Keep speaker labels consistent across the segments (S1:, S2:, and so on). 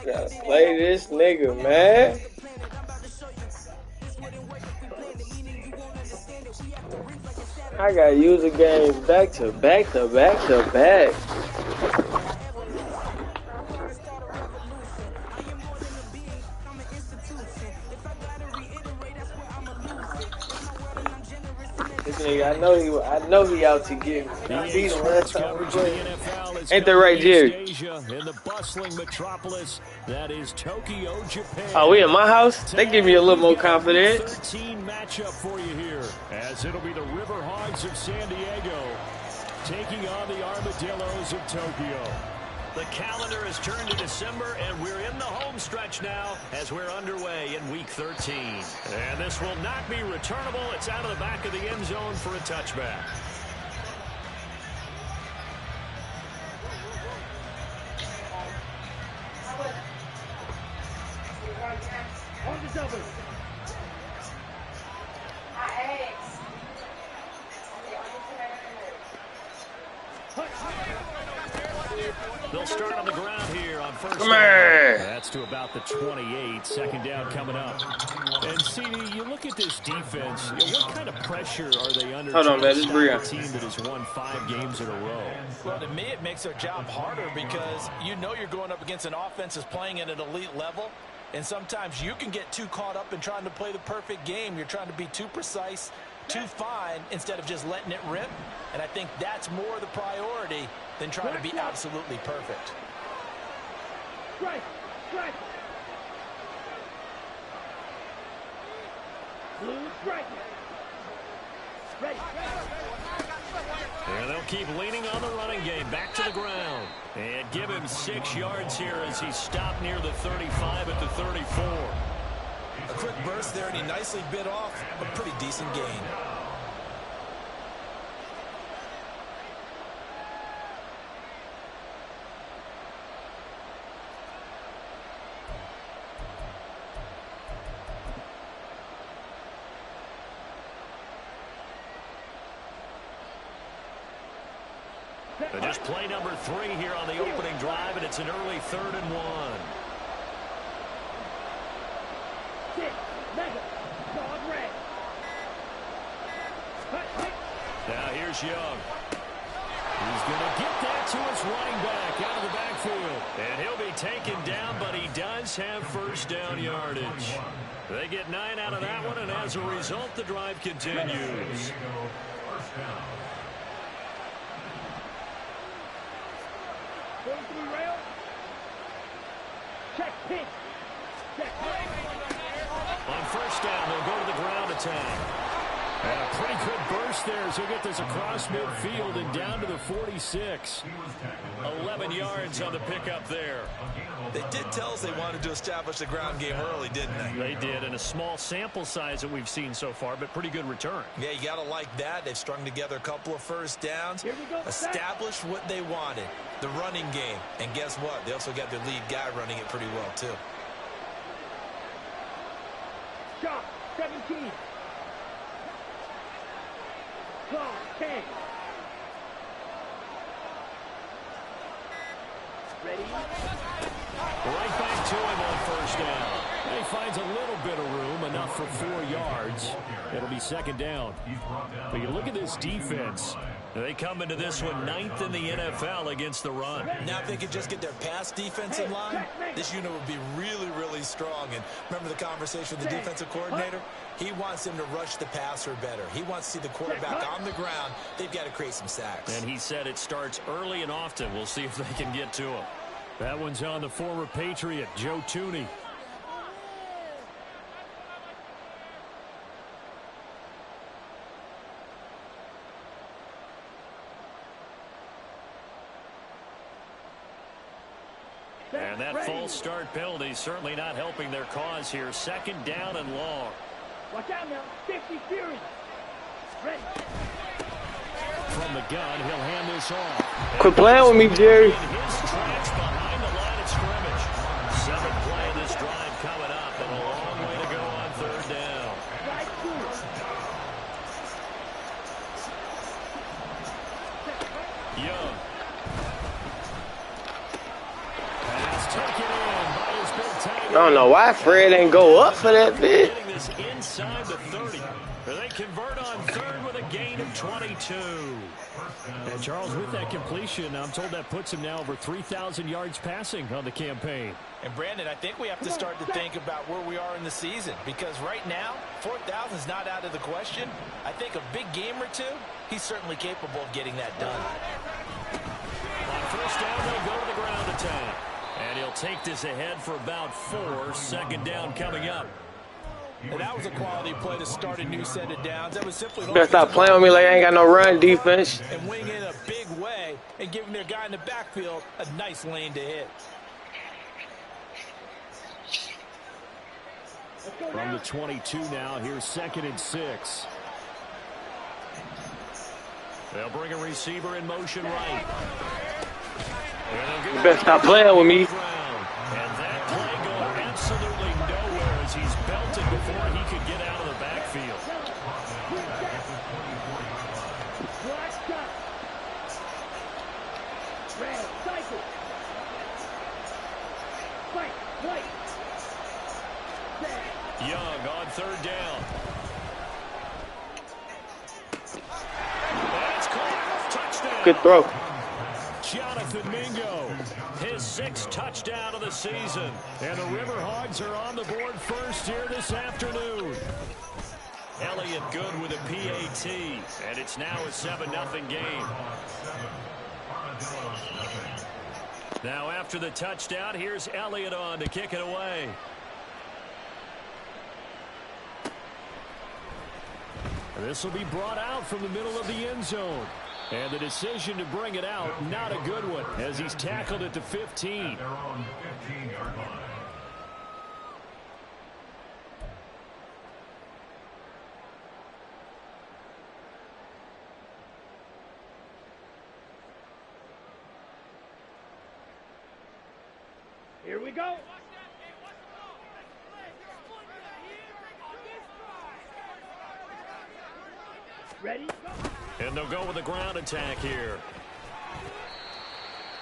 S1: Gotta play this nigga, man. I gotta use a game back to back to back to back. This nigga, I know he out to get me. I beat him last time we played. Ain't that right, Jerry?
S2: In the bustling metropolis that is Tokyo, Japan.
S1: Oh, we in my house? They give me a little more confidence.
S2: 13 matchup for you here, as it'll be the River Hogs of San Diego taking on the Armadillos of Tokyo. The calendar has turned to December, and we're in the home stretch now as we're underway in Week 13. And this will not be returnable. It's out of the back of the end zone for a touchback. They'll start on the ground here on first down. That's to about the 28. Second down coming up. And CD, you look at this defense, what kind of pressure are they under?
S1: Hold on, man. This is Brian.
S2: A team that has won 5 games in a row.
S3: Well, to me, it makes their job harder because you know you're going up against an offense that's playing at an elite level. And sometimes you can get too caught up in trying to play the perfect game. You're trying to be too precise, too fine, instead of just letting it rip. And I think that's more the priority than trying to be absolutely perfect.
S4: Strike! Strike! Blue strike! Ready!
S2: And they'll keep leaning on the running game. Back to the ground. And give him 6 yards here as he stopped near the 35 at the 34.
S3: A quick burst there, and he nicely bit off a pretty decent gain.
S2: Just play number 3 here on the opening drive, and it's an early 3rd and 1. Now here's Young. He's going to get that to his running back out of the backfield. And he'll be taken down, but he does have first down yardage. They get 9 out of that one, and as a result, the drive continues. On first down, they'll go to the ground attack. And a pretty good burst there as he'll get this across midfield and down to the 46. 11 yards on the pickup there.
S3: They did tell us they wanted to establish the ground game early, didn't they?
S2: They did, and a small sample size that we've seen so far, but pretty good return.
S3: Yeah, you got to like that. They've strung together a couple of first downs, established what they wanted, the running game. And guess what? They also got their lead guy running it pretty well, too.
S4: Shot, 17. Clock, 10. Ready?
S2: Right back to him on first down. He finds a little bit of room, enough for 4 yards. It'll be second down. But you look at this defense. They come into this one 9th in the NFL against the run.
S3: Now, if they could just get their pass defense in line, this unit would be really, really strong. And remember the conversation with the defensive coordinator? He wants them to rush the passer better. He wants to see the quarterback on the ground. They've got to create some sacks.
S2: And he said it starts early and often. We'll see if they can get to him. That one's on the former Patriot, Joe Tooney. And that false start penalty certainly not helping their cause here. Second down and long.
S4: Watch out now. 50 Fury. Ready.
S2: From the gun, he'll hand this off.
S1: Quit playing with me, Jerry.
S2: His tracks behind the line of scrimmage. 7th play of this drive coming up, and a long way to go on 3rd down. Young. Pass taken in by his
S1: I don't know why Fred ain't go up for that bit.
S2: Getting this inside the 30. They convert on third with a gain of 22. And Charles, with that completion, I'm told that puts him now over 3,000 yards passing on the campaign.
S3: And Brandon, I think we have to start to think about where we are in the season, because right now, 4,000 is not out of the question. I think a big game or two, he's certainly capable of getting that done.
S2: On first down, they'll go to the ground attack. And he'll take this ahead for about 4. Second down coming up.
S3: And that was a quality play to start a new set of downs. That was simply
S1: You better stop playing with me like I ain't got no run defense.
S3: and wing in a big way and giving their guy in the backfield a nice lane to hit.
S2: From the 22 now, here's 2nd and 6. They'll bring a receiver in motion right.
S1: You better stop playing with me.
S2: And that play going absolutely nowhere as he's belted before he could get out of the backfield. Young on third down. That's caught. Touchdown.
S1: Good throw.
S2: Jonathan Mingo, his 6th touchdown of the season. And the River Hogs are on the board first here this afternoon. Elliott good with a PAT, and it's now a 7-0 game. Now after the touchdown, here's Elliott on to kick it away. This will be brought out from the middle of the end zone. And the decision to bring it out, not a good one, as he's tackled at the 15.
S4: Here we go. Ready? Go.
S2: And they'll go with a ground attack here.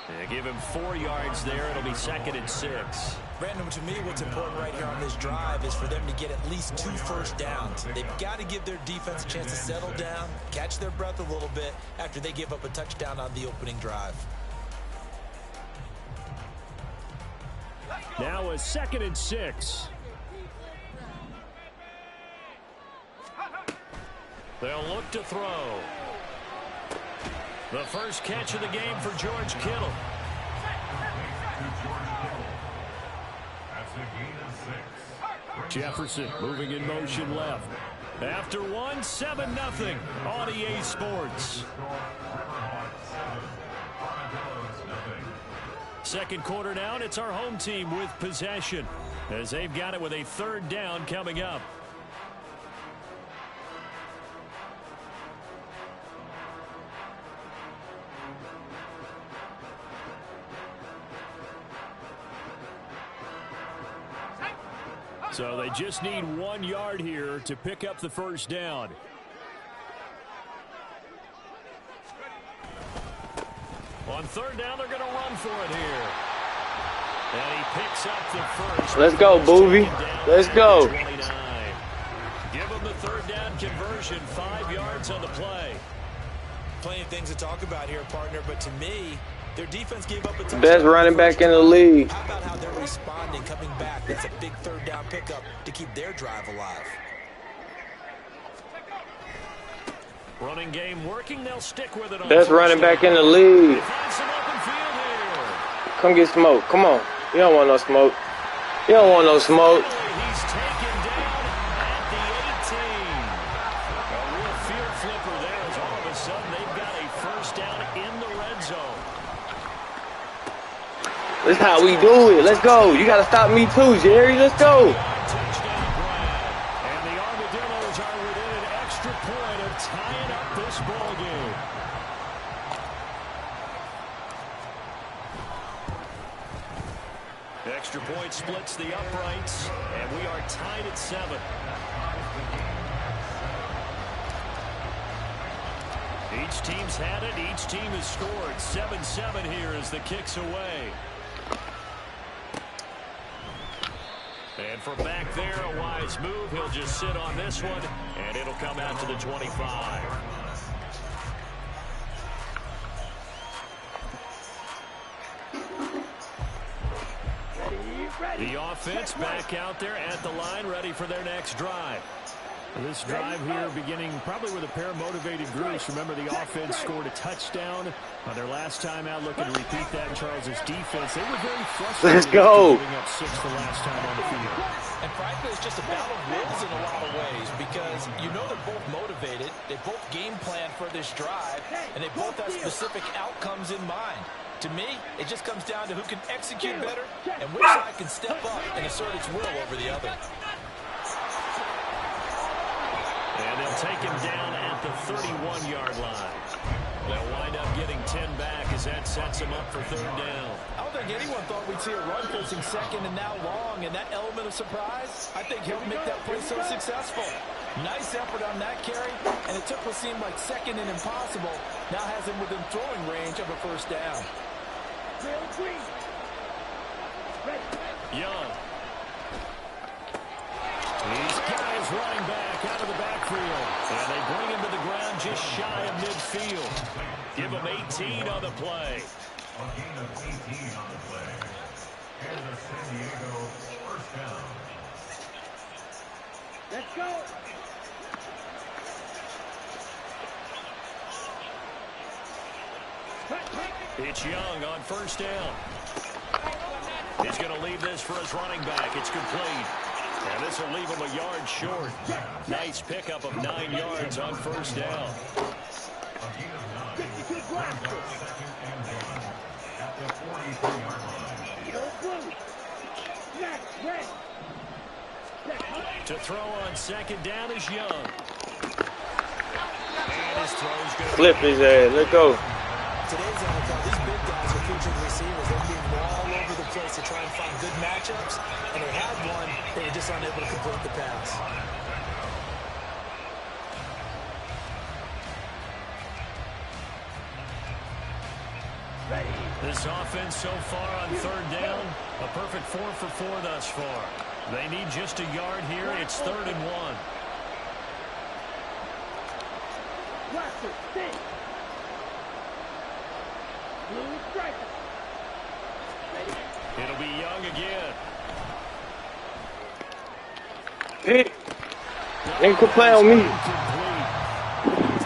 S2: And give him 4 yards there. It'll be 2nd and 6.
S3: Brandon, to me, what's important right here on this drive is for them to get at least 2 first downs. They've got to give their defense a chance to settle down, catch their breath a little bit after they give up a touchdown on the opening drive.
S2: Now a 2nd and 6. They'll look to throw. The first catch of the game for George Kittle. Jefferson moving in motion left. After 1, 7-0 on EA Sports. Second quarter down, it's our home team with possession as they've got it with a 3rd down coming up. So they just need 1 yard here to pick up the first down. On 3rd down, they're going to run for it here. And he picks up the first.
S1: Let's go, Boovie. Let's go.
S2: 29. Give him the 3rd down conversion, 5 yards on the play.
S3: Plenty of things to talk about here, partner, but to me, their defense gave up a touchdown.
S1: Best running back in the league.
S3: How about how they're responding, coming back? It's a big 3rd down pickup to keep their drive alive.
S2: Running game working, they'll stick with it.
S1: Best running back in the league. Come get smoke. Come on. You don't want no smoke. You don't want no smoke.
S2: He's taken down at the 18. A real field flipper there as all of a sudden they've got a first down in the red zone.
S1: This is how we do it. Let's go. You got to stop me too, Jerry. Let's go.
S2: Touchdown grab. And the Armadillos are within an extra point of tying up this ball game. Extra point splits the uprights, and we are tied at 7. Each team's had it. Each team has scored. 7-7 here as the kick's away. And from back there, a wise move. He'll just sit on this one, and it'll come out to the 25. The offense back out there at the line, ready for their next drive. This drive here beginning probably with a pair of motivated groups. Remember, the offense scored a touchdown on their last time out. Looking to repeat that in Charles's defense. They were very frustrated.
S1: Let's go.
S2: Giving up 6 the last time on the field.
S3: And frankly, it's just a battle of wills in a lot of ways because you know they're both motivated. They both game plan for this drive, and they both have specific outcomes in mind. To me, it just comes down to who can execute better and which side can step up and assert its will over the other.
S2: And they'll take him down at the 31-yard line. They'll wind up getting 10 back as that sets him up for 3rd down.
S3: I don't think anyone thought we'd see a run forcing 2nd and now long, and that element of surprise, I think, helped make that play so successful. Nice effort on that carry, and it took what seemed like 2nd and impossible, now has him within throwing range of a 1st down.
S2: Young. He's got his running back out of the backfield. And they bring him to the ground just shy of midfield. Give him 18 on the play.
S5: A gain of 18 on the play. And the San Diego 1st down.
S4: Let's go.
S2: It's Young on 1st down. He's going to leave this for his running back. It's complete. And this will leave him a yard short. Nice pickup of 9 yards on 1st down. To throw on 2nd down is Young. And his throw's going to
S1: Flip his ass. Let go.
S3: Today's NFL, these big guys are featured receivers. They're moving all over the place to try and find good matchups. And they had one, they were just unable to complete the pass.
S2: This offense so far on 3rd down, a perfect 4 for 4 thus far. They need just a yard here. It's 3rd and 1. It'll be Young again.
S1: Pick. Ain't quit playing on me.
S3: It's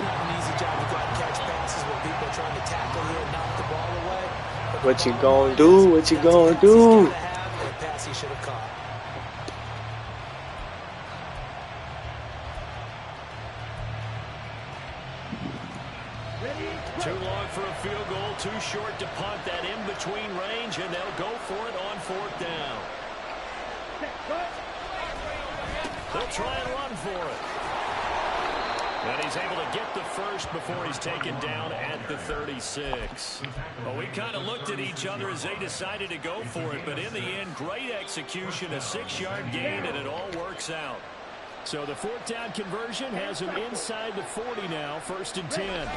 S3: not an easy job to go out and catch passes when people are trying to tackle you and knock the ball away.
S1: What you gonna do? What you gonna do?
S3: A pass he should have caught.
S2: Too long for a field goal, too short to punt. That in-between range, and they'll go for it on 4th down. They'll try and run for it. And he's able to get the first before he's taken down at the 36. Well, we kind of looked at each other as they decided to go for it, but in the end, great execution, a 6-yard gain, and it all works out. So the 4th down conversion has him inside the 40 now, 1st and 10.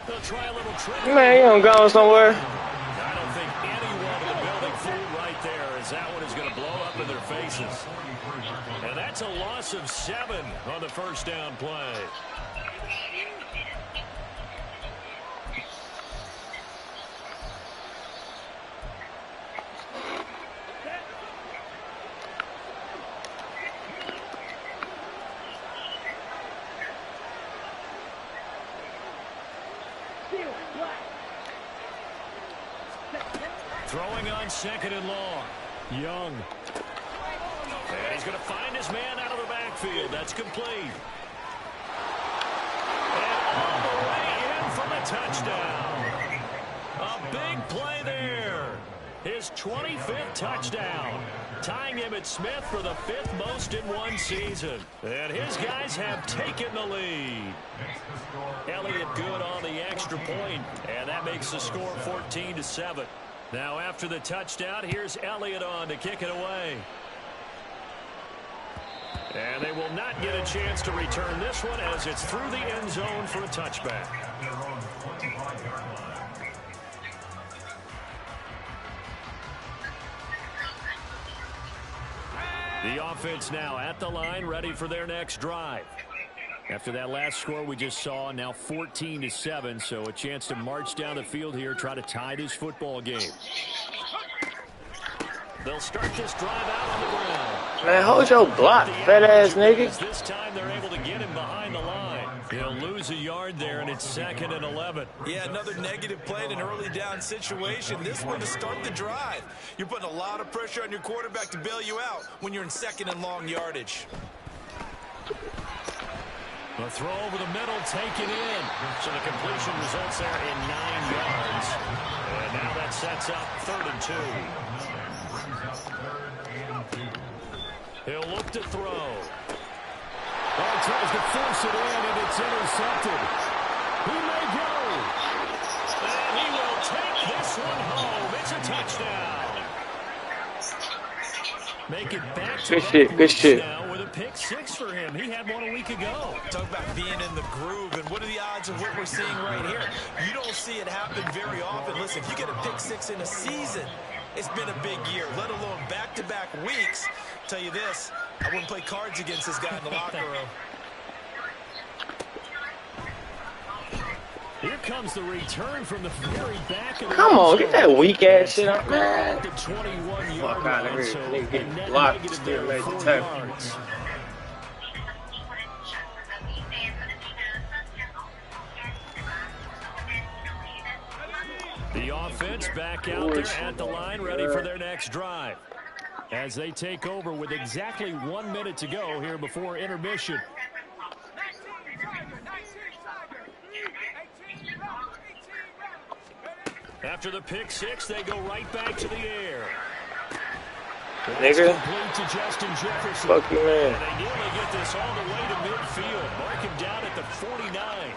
S2: They'll try a little trick.
S1: Man, you don't go somewhere.
S2: I don't think anyone in the building fooled right there, as that one is going to blow up in their faces. And that's a loss of 7 on the 1st down play. Throwing on 2nd and long. Young. And he's going to find his man out of the backfield. That's complete. And all the way in for the touchdown. A big play there. His 25th touchdown. Tying him at Smith for the 5th most in one season. And his guys have taken the lead. Elliott good on the extra point, and that makes the score 14-7. Now after the touchdown, here's Elliott on to kick it away. And they will not get a chance to return this one as it's through the end zone for a touchback. The offense now at the line, ready for their next drive. After that last score we just saw, now 14-7, so a chance to march down the field here, try to tie this football game. They'll start this drive out on the ground.
S1: Man, hold your block, fat ass nigga.
S2: This time they're able to get him behind the line. He'll lose a yard there, and it's 2nd and 11.
S3: Yeah, another negative play in an early down situation. This one to start the drive. You're putting a lot of pressure on your quarterback to bail you out when you're in 2nd and long yardage.
S2: The throw over the middle, taken in. So the completion results there in 9 yards. And now that sets up 3rd and 2. He'll look to throw. Oh, tries to force it in, and it's intercepted. He may go. And he will take this one home. It's a touchdown. Make it back to
S1: good shit.
S2: Now with a pick 6 for him. He had one a week ago.
S3: Talk about being in the groove, and what are the odds of what we're seeing right here? You don't see it happen very often. Listen, if you get a pick 6 in a season, it's been a big year, let alone back-to-back weeks. Tell you this, I wouldn't play cards against this guy in the locker room.
S2: Here comes the return from the very back of the
S1: Come on, get that weak ass shit out, man.
S2: The 21-yard
S1: Fuck out of
S2: line,
S1: here.
S2: so
S1: Nigga getting
S2: a net
S1: blocked,
S2: negative
S1: still
S2: there,
S1: made the
S2: 4
S1: tackle.
S2: yards. The offense back out there at the line, ready for their next drive. As they take over with exactly 1 minute to go here before intermission. After the pick 6, they go right back to the air.
S1: Nigga.
S2: Complete to Justin Jefferson.
S1: Fuck you, man.
S2: And they nearly get this all the way to midfield. Mark him down at the 49.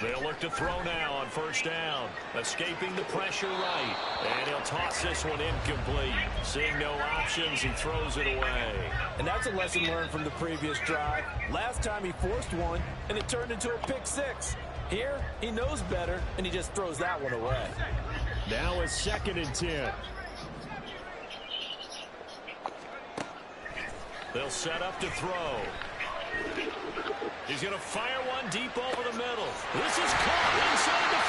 S2: They'll look to throw now on 1st down. Escaping the pressure right. And he'll toss this one incomplete. Seeing no options, he throws it away.
S3: And that's a lesson learned from the previous drive. Last time he forced one, and it turned into a pick 6. Here, he knows better, and he just throws that one away.
S2: Now it's 2nd and 10. They'll set up to throw. He's going to fire one deep over the middle. This is caught inside the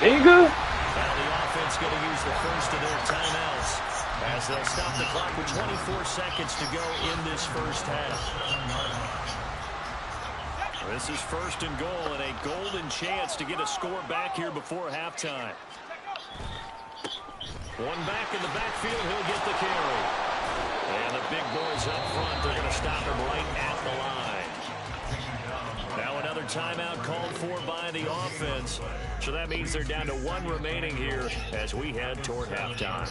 S2: 15.
S1: Nigga.
S2: Now the offense going to use the first of their timeouts as they'll stop the clock with 24 seconds to go in this first half. This is 1st and goal and a golden chance to get a score back here before halftime. One back in the backfield, he'll get the carry. And the big boys up front, they're going to stop him right at the line. Now another timeout called for by the offense. So that means they're down to 1 remaining here as we head toward halftime.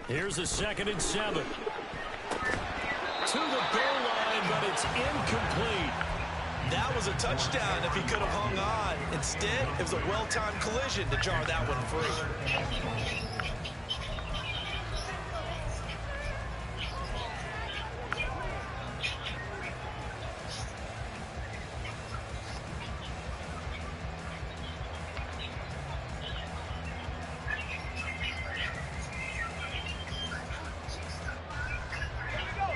S2: Here's a 2nd and 7. To the goal line, but it's incomplete.
S3: That was a touchdown if he could have hung on. Instead, it was a well-timed collision to jar that one free.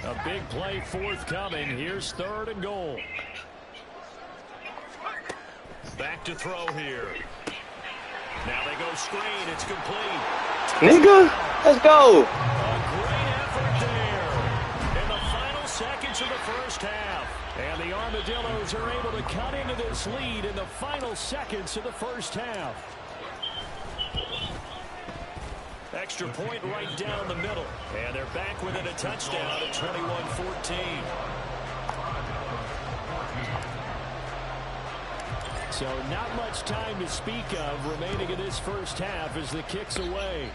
S2: A big play forthcoming. Here's 3rd and goal. Back to throw here. Now they go screen. It's complete.
S1: Nigga, let's go.
S2: A great effort there in the final seconds of the first half. And the Armadillos are able to cut into this lead in the final seconds of the first half. Extra point right down the middle. And they're back within a touchdown at 21-14. So not much time to speak of remaining in this first half as the kick's away.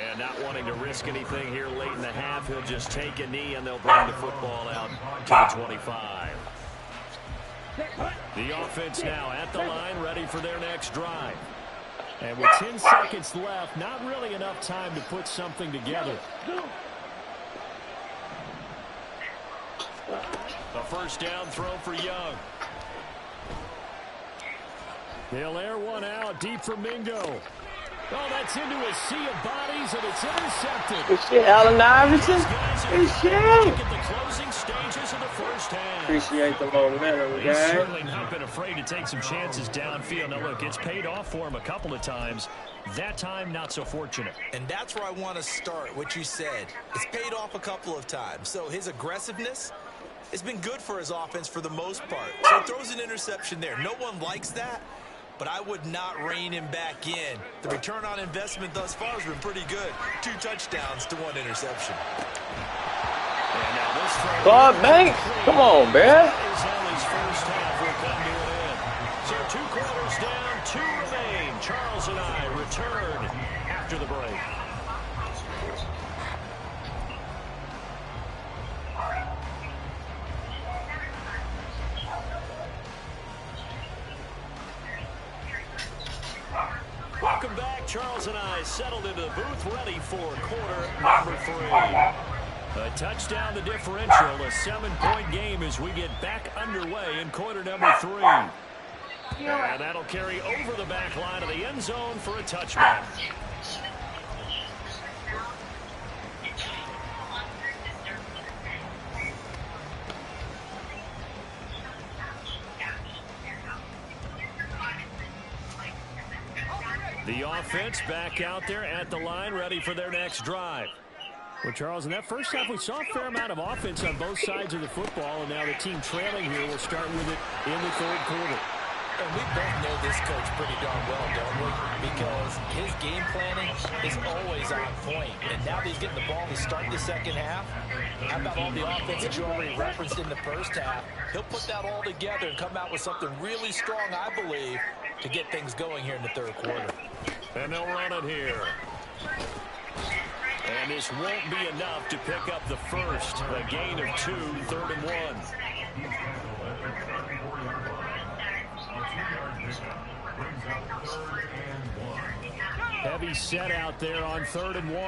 S2: And not wanting to risk anything here late in the half, he'll just take a knee and they'll bring the football out to the 25. The offense now at the line, ready for their next drive. And with 10 seconds left, not really enough time to put something together. A first down throw for Young. They'll air one out deep for Mingo. Oh, that's into a sea of bodies, and it's intercepted.
S1: Good shit, Allen Iverson. Good shit.
S2: At the closing stages of the first half.
S1: Appreciate the momentum,
S2: He's
S1: guys.
S2: certainly not been afraid to take some chances downfield. Now, look, it's paid off for him a couple of times. That time, not so fortunate.
S3: And that's where I want to start, what you said. It's paid off a couple of times. So his aggressiveness has been good for his offense for the most part. So he throws an interception there. No one likes that, but I would not rein him back in. The return on investment thus far has been pretty good. 2 touchdowns to 1 interception.
S1: Claude Banks, come on, bruh.
S2: That is how his first half will come to an end. So 2 quarters down, 2 remain. Charles and I return after the break. Welcome back. Charles and I settled into the booth, ready for quarter number 3. A touchdown the differential, a 7-point game as we get back underway in quarter number 3. And that'll carry over the back line of the end zone for a touchback. The offense back out there at the line, ready for their next drive. Well, Charles, in that first half, we saw a fair amount of offense on both sides of the football, and now the team trailing here will start with it in the third quarter.
S3: And we both know this coach pretty darn well, don't we? Because his game planning is always on point. And now that he's getting the ball to start the second half, how about all the offense that you already referenced in the first half? He'll put that all together and come out with something really strong, I believe, to get things going here in the third quarter.
S2: And they'll run it here. And this won't be enough to pick up the first. A gain of 2, 3rd and 1. Heavy set out there on 3rd and 1.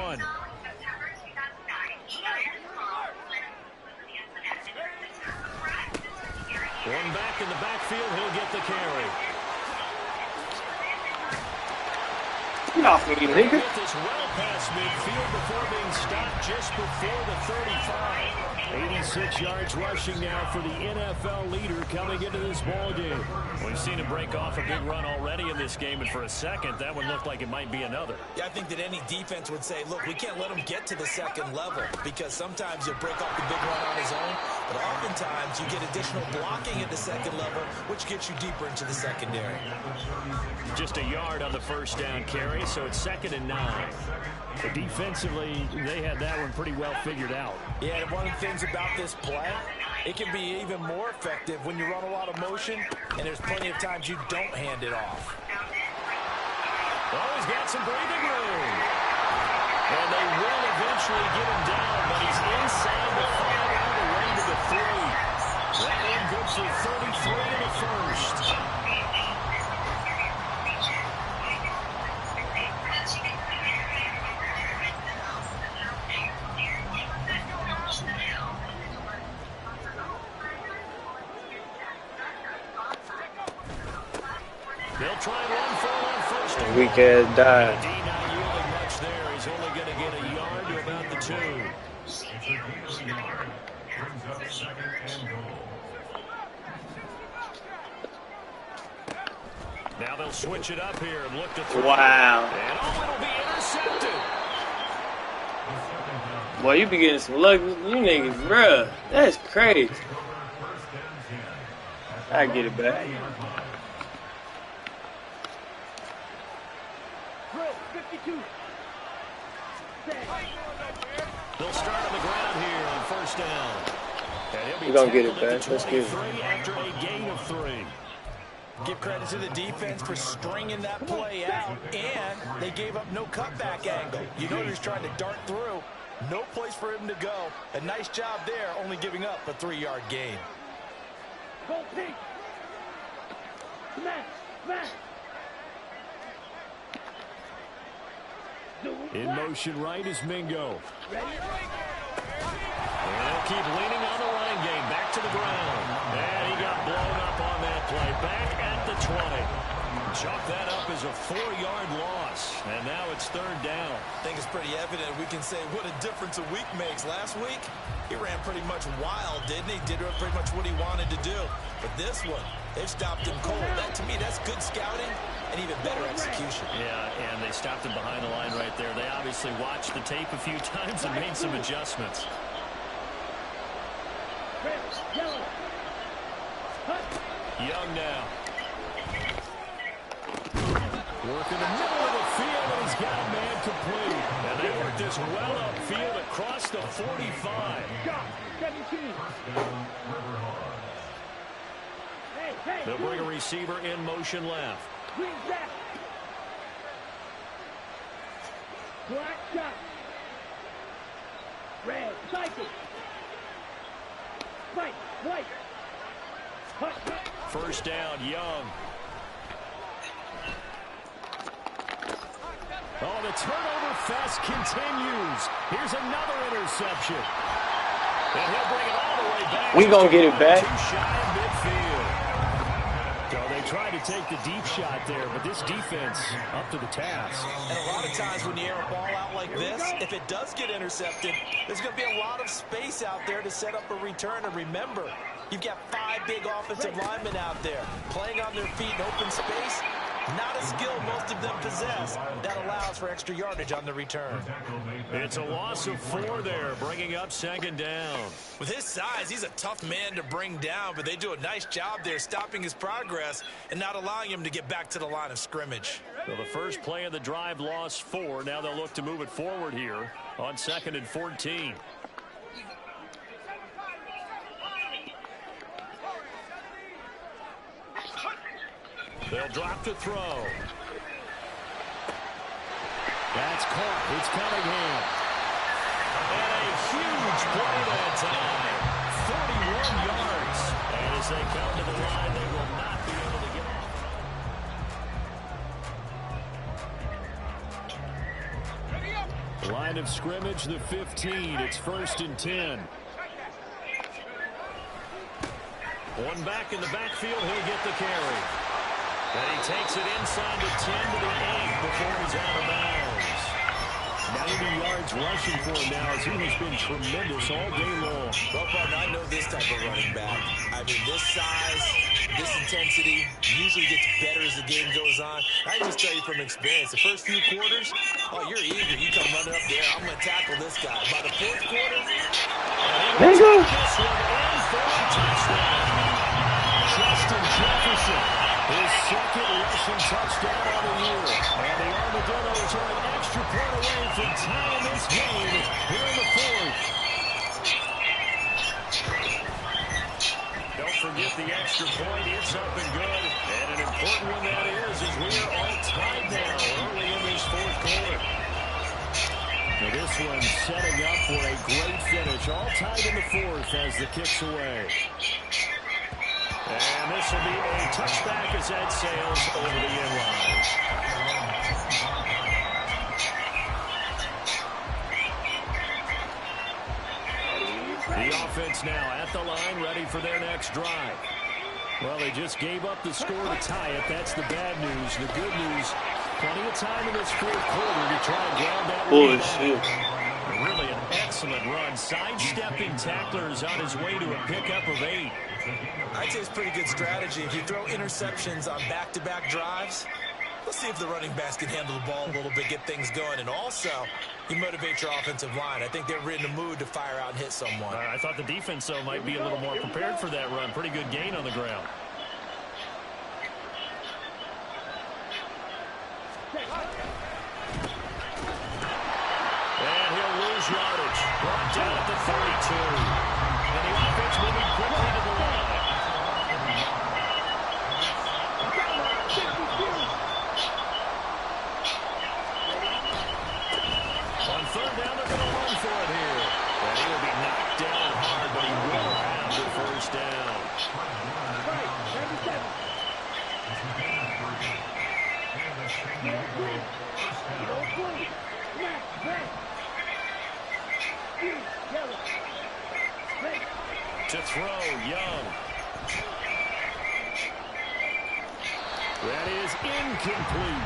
S2: One back in the backfield, he'll get the carry.
S1: Get off me, nigga.
S2: Get this well past midfield before being stopped just before the 35. 86 yards rushing now for the NFL leader coming into this ball game. We've seen him break off a big run already in this game, and for a second, that one looked like it might be another.
S3: Yeah, I think that any defense would say, look, we can't let him get to the second level, because sometimes you'll break off the big run on his own, but oftentimes you get additional blocking at the second level, which gets you deeper into the secondary.
S2: Just a yard on the first down carry, so it's 2nd and 9. But defensively, they had that one pretty well figured out.
S3: Yeah, and one of the things about this play, it can be even more effective when you run a lot of motion, and there's plenty of times you don't hand it off.
S2: Oh, he's got some breathing room. And they will eventually get him down, but he's inside the 5 all the way to the 3. That one good for 33 in the first. They'll try and run for on first and
S1: Weak ass dive.
S2: D not yielding much there. He's only going to get a yard to about the 2.
S5: Brings up 2nd and goal.
S2: Now they'll switch it up here and look to throw.
S1: Wow.
S2: And oh, it'll be intercepted.
S1: Boy, you be getting some luck. You niggas, bruh. That's crazy. I get it back.
S2: They'll start on the ground here on first down.
S1: We're going to get it back. Let's get it.
S2: After a gain of 3.
S3: Give credit to the defense for stringing that play out, and they gave up no cutback angle. You know he's trying to dart through. No place for him to go. A nice job there, only giving up a 3-yard gain.
S4: Go, Pete. Smash, smash.
S2: In motion right is Mingo. And they'll keep leaning on the line game. Back to the ground. And he got blown up on that play. Back at the 20. Chalk that up as a 4-yard loss. And now it's 3rd down.
S3: I think it's pretty evident. We can say what a difference a week makes. Last week, he ran pretty much wild, didn't he? Did pretty much what he wanted to do. But this one, they've stopped him cold. That, to me, that's good scouting and even better execution.
S2: Yeah, and they stopped him behind the line right there. They obviously watched the tape a few times and made some adjustments. Young now. Working the middle of the field, and he's got a man complete. And they work this well upfield across the 45. They'll bring a receiver in motion left.
S4: Black shot. Red, cycle. White, white.
S2: First down, Young. Oh, the turnover fest continues. Here's another interception. And he'll bring it all the way back.
S1: We gonna get it back.
S2: Too shy of midfield. So they tried to take the deep shot there, but this defense up to the task.
S3: And a lot of times when you air a ball out like this, if it does get intercepted, there's going to be a lot of space out there to set up a return. And remember, you've got 5 big offensive linemen out there playing on their feet in open space. Not a skill most of them possess. That allows for extra yardage on the return.
S2: It's a loss of 4 there, bringing up 2nd down.
S3: With his size, he's a tough man to bring down, but they do a nice job there stopping his progress and not allowing him to get back to the line of scrimmage.
S2: So the first play of the drive lost 4. Now they'll look to move it forward here on 2nd and 14. They'll drop to throw. That's caught. It's Cunningham. And a huge play that time. 41 yards. And as they come to the line, they will not be able to get off. Line of scrimmage, the 15. It's 1st and 10. One back in the backfield. He'll get the carry. And he takes it inside the 10 to the 8 before he's out of bounds. 90 yards rushing for him now as he has been tremendous all day long.
S3: Well, partner, I know this type of running back. I mean, this size, this intensity usually gets better as the game goes on. I can just tell you from experience, the first few quarters, oh, you're eager. You come running up there, I'm going to tackle this guy. By the 4th quarter,
S1: There you go.
S2: this one in for a touchdown. Justin Jefferson. His 2nd rushing touchdown on the year. And the Armadillos are an extra point away from tying this game here in the 4th. Don't forget the extra point. It's up and good. And an important one that is we are all tied now early in this 4th quarter. Now this one setting up for a great finish. All tied in the 4th as the kick's away. And this will be a touchback as Ed sails over the end line. The offense now at the line, ready for their next drive. Well, they just gave up the score to tie it. That's the bad news. The good news, plenty of time in this 4th quarter to try and grab that lead. Really an excellent run. Sidestepping tacklers on his way to a pickup of 8.
S3: I'd say it's pretty good strategy. If you throw interceptions on back-to-back drives, let's see if the running backs can handle the ball a little bit, get things going. And also, you motivate your offensive line. I think they're in the mood to fire out and hit someone.
S2: I thought the defense, though, might be a little more prepared for that run. Pretty good gain on the ground. And he'll lose yardage. Brought down at the 32. And the offense moving quickly to the line. On 3rd down, they're going to run for it here. And he'll be knocked down hard, but he will have the 1st down. To throw, Young. That is incomplete.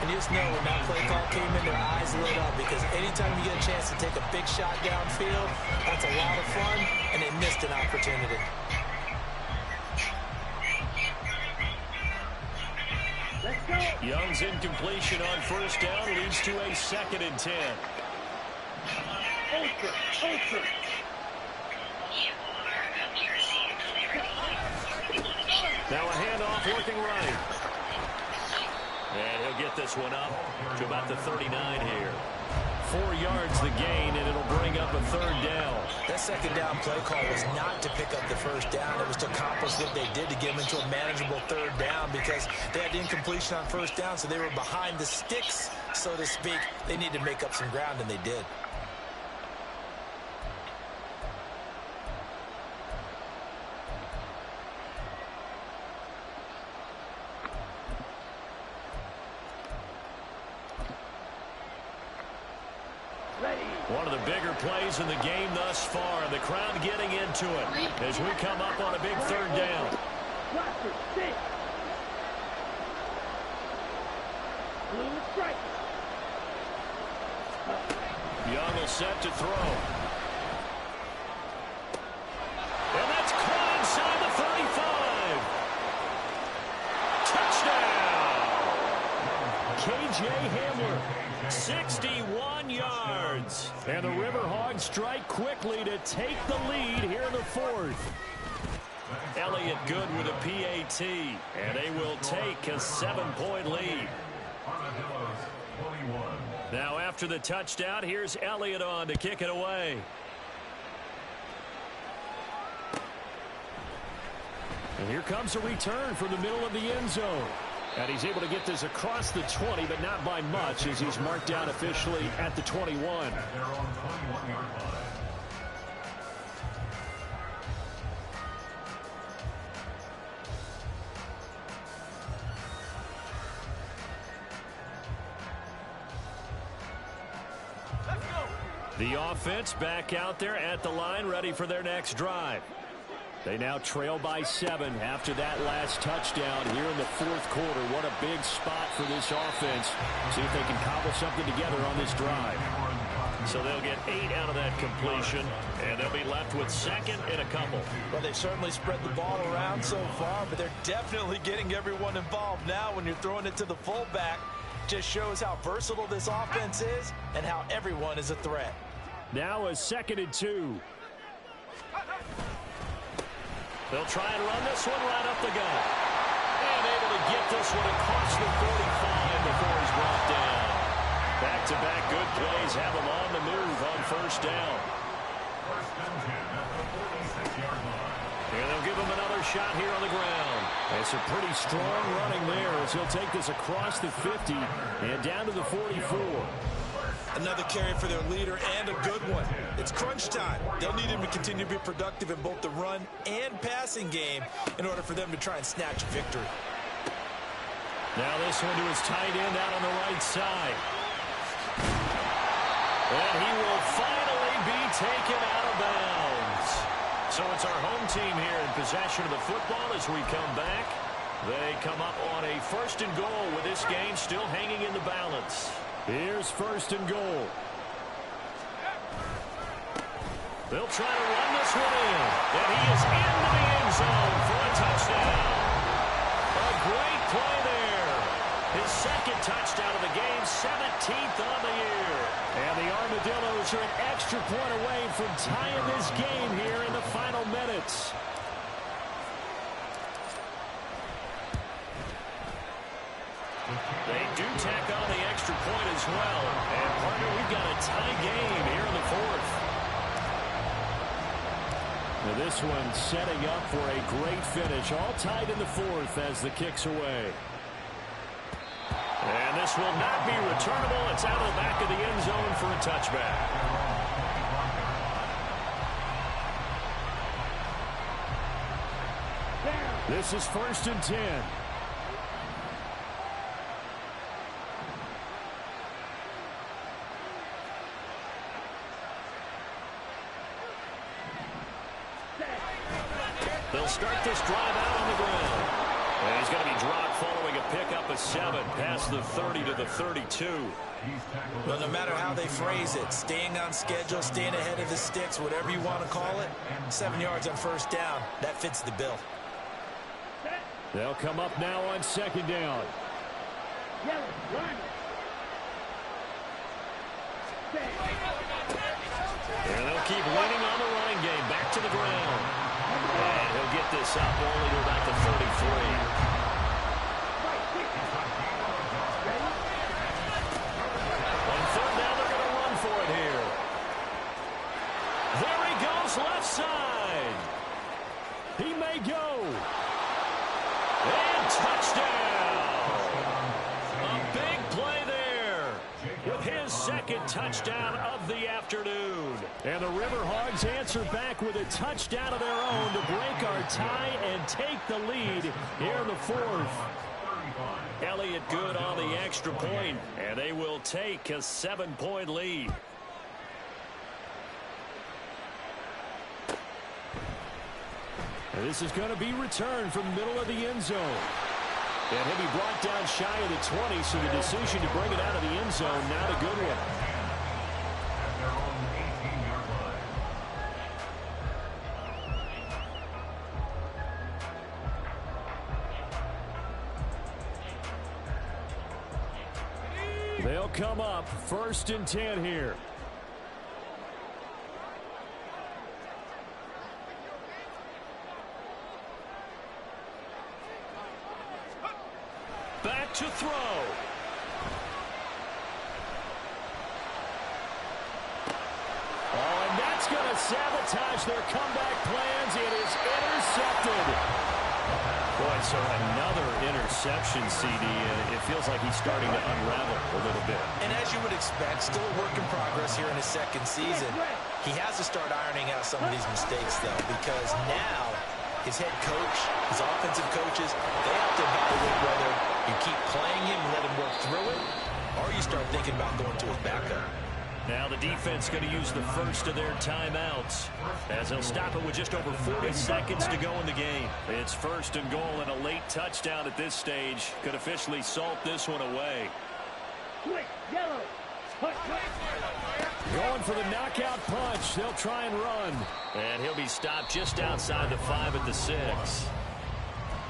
S3: And you just know when that play call came in, their eyes lit up because anytime you get a chance to take a big shot downfield, that's a lot of fun, and they missed an opportunity.
S2: Young's incompletion on first down leads to a 2nd and 10. Now a handoff working right. And he'll get this one up to about the 39 here. 4 yards the gain, and it'll bring up a 3rd down.
S3: That 2nd down play call was not to pick up the 1st down. It was to accomplish what they did to get them into a manageable 3rd down because they had incompletion on 1st down, so they were behind the sticks, so to speak. They needed to make up some ground, and they did.
S2: One of the bigger plays in the game thus far. The crowd getting into it as we come up on a big 3rd down. Young will set to throw. And that's caught inside the 35. Touchdown! K.J. Hamler. 61 yards. And the River Hogs strike quickly to take the lead here in the 4th. Elliott good with a PAT. And they will take a 7-point lead. Now after the touchdown, here's Elliott on to kick it away. And here comes a return from the middle of the end zone. And he's able to get this across the 20, but not by much, as he's marked down officially at the 21. The offense back out there at the line, ready for their next drive. They now trail by 7 after that last touchdown here in the 4th quarter. What a big spot for this offense. See if they can cobble something together on this drive. So they'll get 8 out of that completion, and they'll be left with 2nd and a couple.
S3: Well, they've certainly spread the ball around so far, but they're definitely getting everyone involved now when you're throwing it to the fullback. Just shows how versatile this offense is and how everyone is a threat.
S2: Now a 2nd and 2. They'll try and run this one right up the gut. And able to get this one across the 45 before he's brought down. Back-to-back good plays have him on the move on 1st down. And they'll give him another shot here on the ground. And some pretty strong running there as he'll take this across the 50 and down to the 44.
S3: Another carry for their leader and a good one. It's crunch time. They'll need him to continue to be productive in both the run and passing game in order for them to try and snatch a victory.
S2: Now this one to his tight end out on the right side. And he will finally be taken out of bounds. So it's our home team here in possession of the football as we come back. They come up on a 1st and goal with this game still hanging in the balance. Here's 1st and goal. They'll try to run this one in. And he is into the end zone for a touchdown. A great play there. His 2nd touchdown of the game, 17th on the year. And the Armadillos are an extra point away from tying this game here in the final minutes. They do tack on the extra point as well. And, partner, we've got a tie game here in the 4th. Now this one setting up for a great finish. All tied in the 4th as the kick's away. And this will not be returnable. It's out of the back of the end zone for a touchback. This is 1st and 10. They'll start this drive out on the ground. And he's going to be dropped following a pickup of 7 past the 30 to the 32.
S3: Well, no matter how they phrase it, staying on schedule, staying ahead of the sticks, whatever you want to call it, 7 yards on first down, that fits the bill.
S2: They'll come up now on second down. And they'll keep leaning on the running game. Back to the ground. And he'll get this up only to about the 33. On third down, they're going to run for it here. There he goes, left side. He may go. And touchdown. A big play there with his second touchdown of the afternoon. And the River Hogs answer back with a touchdown of their own to break our tie and take the lead here in the fourth. Elliott good on the extra point, and they will take a 7-point lead. And this is going to be returned from the middle of the end zone. And he'll be brought down shy of the 20, so the decision to bring it out of the end zone, not a good one.
S5: At their own 18-yard line.
S2: They'll come up 1st and 10 here. Back to throw. Oh, and that's going to sabotage their comeback plans. It is intercepted. Boy, so another interception, CD, and it feels like he's starting to unravel a little bit.
S3: And as you would expect, still a work in progress here in his second season. He has to start ironing out some of these mistakes, though, because now his head coach, his offensive coaches, they have to evaluate whether you keep playing him and let him work through it, or you start thinking about going to his backup.
S2: Now the defense going to use the first of their timeouts as they'll stop it with just over 40 seconds to go in the game. It's 1st and goal, and a late touchdown at this stage could officially salt this one away. Going for the knockout punch. They'll try and run. And he'll be stopped just outside the 5 at the 6.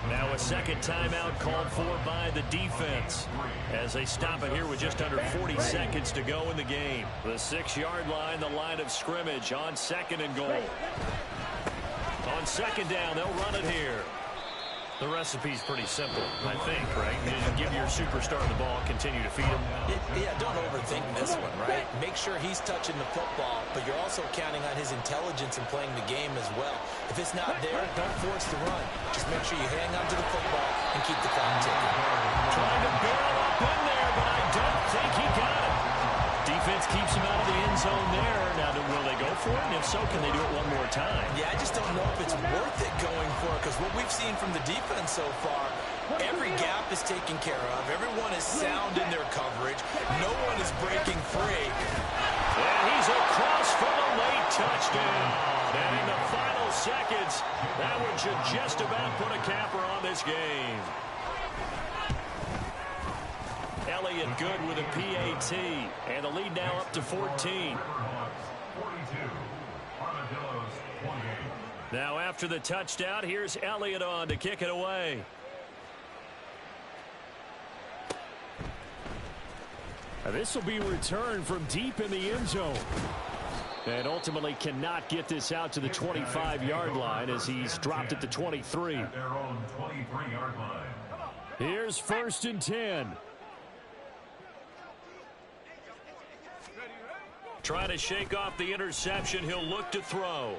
S2: Now a second timeout called for by the defense as they stop it here with just under 40 seconds to go in the game. The 6-yard line, the line of scrimmage on 2nd and goal. On 2nd down, they'll run it here. The recipe's pretty simple, I think, right? You give your superstar the ball, continue to feed him.
S3: Yeah, don't overthink this one, right? Make sure he's touching the football, but you're also counting on his intelligence in playing the game as well. If it's not there, don't force the run. Just make sure you hang on to the football and keep the clock ticking.
S2: Trying to barrel up in there, but I don't think he got it. Defense keeps him out of the end zone there. Now, will they go for it? And if so, can they do it one more time?
S3: Yeah, I just don't know if it's worth it going for it, because what we've seen from the defense so far, every gap is taken care of. Everyone is sound in their coverage. No one is breaking free.
S2: And he's across for the late touchdown. And in the final seconds, that one should just about put a capper on this game. Elliott good with a PAT. And the lead now up to 14. Now after the touchdown, here's Elliott on to kick it away. This will be returned from deep in the end zone. And ultimately cannot get this out to the 25-yard line as he's dropped at the 23.
S5: At their own 23-yard line.
S2: Here's 1st and 10. Trying to shake off the interception. He'll look to throw.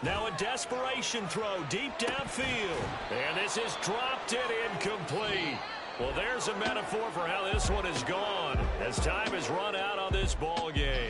S2: Now a desperation throw deep downfield. And this is dropped and incomplete. Well, there's a metaphor for how this one is gone as time has run out on this ball game.